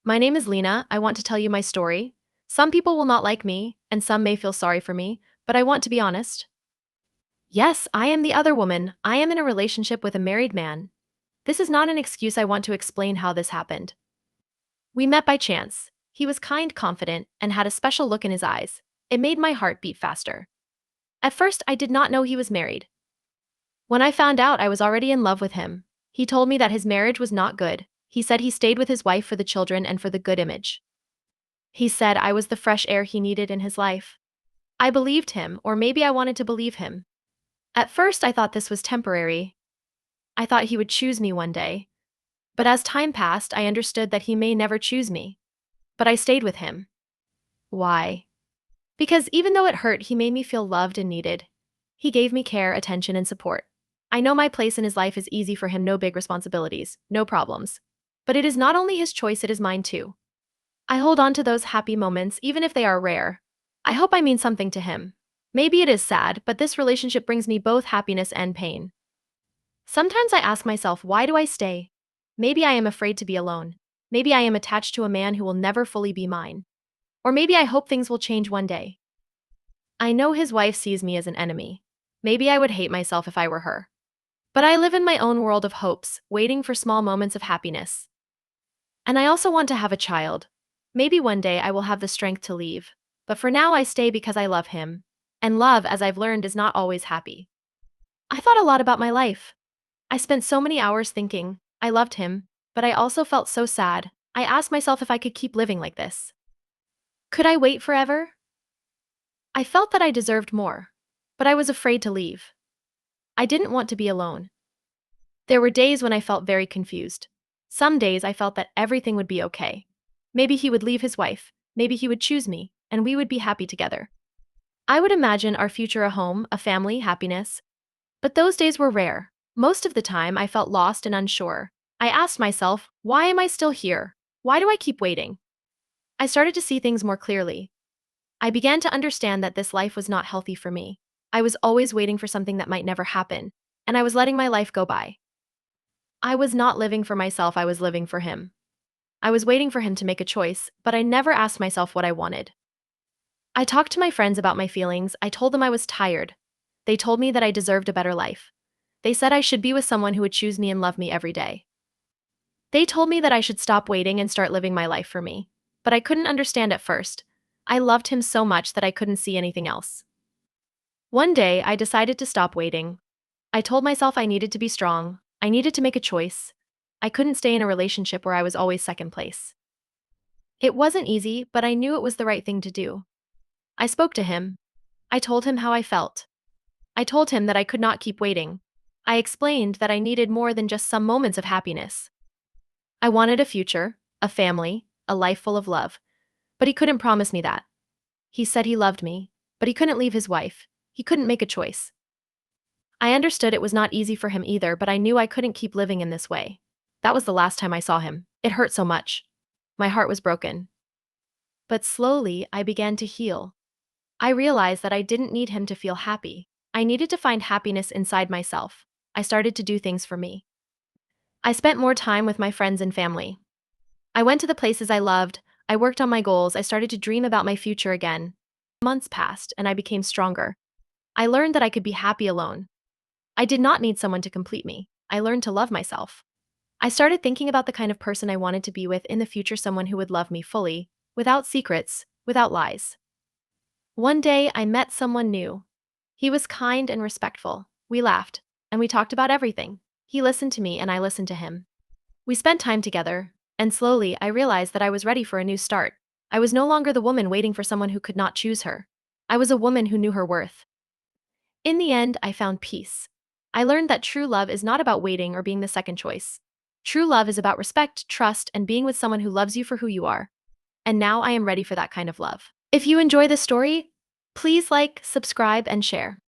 My name is Lena. I want to tell you my story. Some people will not like me, and some may feel sorry for me, but I want to be honest. Yes, I am the other woman. I am in a relationship with a married man. This is not an excuse. I want to explain how this happened. We met by chance. He was kind, confident, and had a special look in his eyes. It made my heart beat faster. At first, I did not know he was married. When I found out, I was already in love with him. He told me that his marriage was not good. He said he stayed with his wife for the children and for the good image. He said I was the fresh air he needed in his life. I believed him, or maybe I wanted to believe him. At first, I thought this was temporary. I thought he would choose me one day. But as time passed, I understood that he may never choose me. But I stayed with him. Why? Because even though it hurt, he made me feel loved and needed. He gave me care, attention, and support. I know my place in his life is easy for him, no big responsibilities, no problems. But it is not only his choice, it is mine too. I hold on to those happy moments, even if they are rare. I hope I mean something to him. Maybe it is sad, but this relationship brings me both happiness and pain. Sometimes I ask myself, why do I stay? Maybe I am afraid to be alone. Maybe I am attached to a man who will never fully be mine. Or maybe I hope things will change one day. I know his wife sees me as an enemy. Maybe I would hate myself if I were her. But I live in my own world of hopes, waiting for small moments of happiness. And I also want to have a child. Maybe one day I will have the strength to leave. But for now I stay because I love him. And love, as I've learned, is not always happy. I thought a lot about my life. I spent so many hours thinking. I loved him, but I also felt so sad. I asked myself if I could keep living like this. Could I wait forever? I felt that I deserved more. But I was afraid to leave. I didn't want to be alone. There were days when I felt very confused. Some days I felt that everything would be okay. Maybe he would leave his wife, maybe he would choose me, and we would be happy together. I would imagine our future, a home, a family, happiness. But those days were rare. Most of the time I felt lost and unsure. I asked myself, why am I still here? Why do I keep waiting? I started to see things more clearly. I began to understand that this life was not healthy for me. I was always waiting for something that might never happen, and I was letting my life go by. I was not living for myself, I was living for him. I was waiting for him to make a choice, but I never asked myself what I wanted. I talked to my friends about my feelings. I told them I was tired. They told me that I deserved a better life. They said I should be with someone who would choose me and love me every day. They told me that I should stop waiting and start living my life for me. But I couldn't understand at first. I loved him so much that I couldn't see anything else. One day, I decided to stop waiting. I told myself I needed to be strong. I needed to make a choice. I couldn't stay in a relationship where I was always second place. It wasn't easy, but I knew it was the right thing to do. I spoke to him. I told him how I felt. I told him that I could not keep waiting. I explained that I needed more than just some moments of happiness. I wanted a future, a family, a life full of love. But he couldn't promise me that. He said he loved me, but he couldn't leave his wife. He couldn't make a choice. I understood it was not easy for him either, but I knew I couldn't keep living in this way. That was the last time I saw him. It hurt so much. My heart was broken. But slowly, I began to heal. I realized that I didn't need him to feel happy. I needed to find happiness inside myself. I started to do things for me. I spent more time with my friends and family. I went to the places I loved. I worked on my goals. I started to dream about my future again. Months passed, and I became stronger. I learned that I could be happy alone. I did not need someone to complete me. I learned to love myself. I started thinking about the kind of person I wanted to be with in the future, someone who would love me fully, without secrets, without lies. One day, I met someone new. He was kind and respectful. We laughed, and we talked about everything. He listened to me, and I listened to him. We spent time together, and slowly, I realized that I was ready for a new start. I was no longer the woman waiting for someone who could not choose her. I was a woman who knew her worth. In the end, I found peace. I learned that true love is not about waiting or being the second choice. True love is about respect, trust, and being with someone who loves you for who you are. And now I am ready for that kind of love. If you enjoy this story, please like, subscribe, and share.